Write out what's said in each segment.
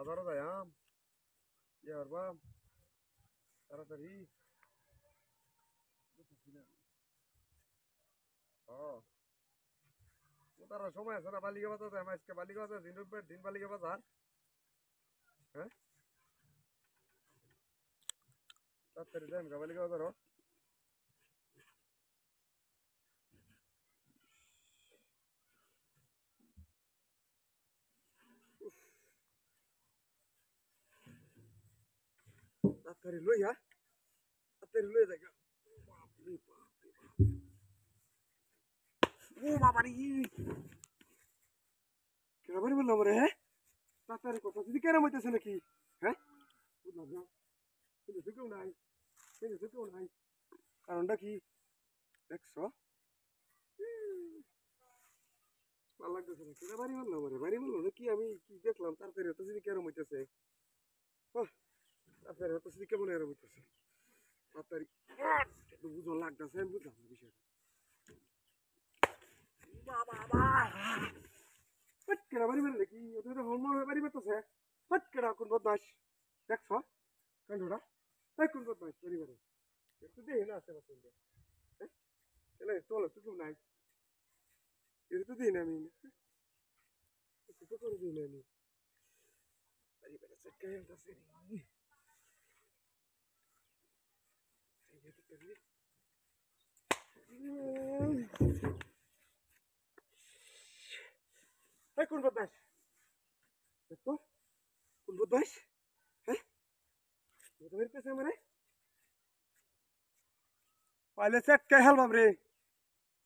বাজারও যাইয়াম ইয়ে করবাম তাড়াতাড়ি ও তারা সময় আছে না বালিকা বাজার যাই আজকে বালিকা বাজার দিন বালিকা বাজার হ্যাঁ তাড়াতাড়ি যাই বালিকা বাজারও তাড়াতাড়ি লইয়া তাড়াতাড়ি লইয়া যাই ও বাবারি কেন বাড়ি বললাম রে হ্যাঁ তাড়াতাড়ি কথা যদি কেন হইতেছে নাকি হ্যাঁ বুঝলাম না কিন্তু ঢুকেও নাই কিন্তু ঢুকেও নাই কারণটা কি দেখছো ভালো লাগতেছে না কেন বাড়ি বললাম রে বাড়ি বললো নাকি আমি কি দেখলাম তাড়াতাড়ি হতো যদি কেন হইতেছে তাড়াতাড়ি হতো যদি কেমন এরম হইতেছে তাড়াতাড়ি একটু বুঝো লাগতেছে আমি বুঝলাম না বিষয়টা কেডা বাড়ি বেরোলে কি ওদের হলমল বাড়ি বেরোতেছে কেডা কোন বদমাস দেখছ কান্ডটা তাই কোন বদমাস বাড়ি বেরো একটু দেখে না আসে পাশে হ্যাঁ এলে তোলে তো কেউ নাই এটা তো দিই না আমি একটু তো করে দিই না আমি বাড়ি বেরোচ্ছে কেলতেছে কোন বদমাস দেখো কোন বদমাস হ্যাঁ বেরোতেছে মানে পাইলে চেটকে হেলবাম রে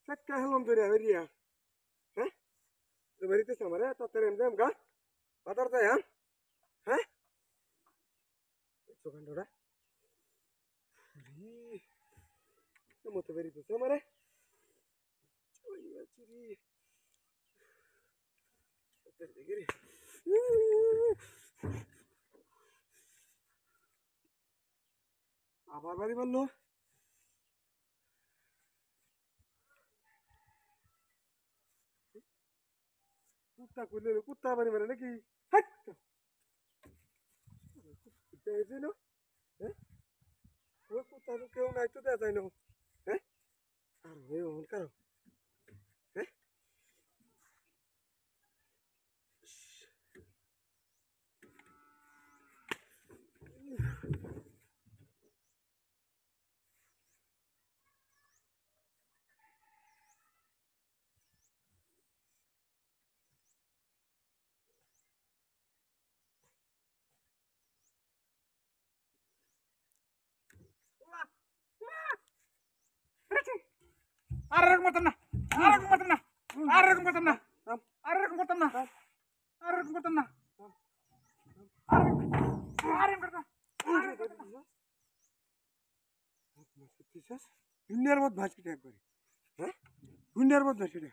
চেটকে হেলবাম ধরে বেরিয়া হ্যাঁ বেরিতেছে আমারে তাড়াতাড়ি এম যাম গা বাজার যাই হ্যাঁ দোকানটা মতো বেরিতেছে আমারে আবার বাড়ি বললো কুত্তা কইলে কুত্তা বাড়ি মারে নাকি কুত্তা কেউ নাই তো দেওয়া যায় না হ্যাঁ আর কারো হ্যাঁ আরেকম করতাম না আরেকম করতাম না আরেকম করতাম না আরেকম করতাম না আরেকম করতাম না আরেকম করতাম দুনিয়ার মত ভাসিটা একবারে হ্যাঁ দুনিয়ার মত ভাসিটা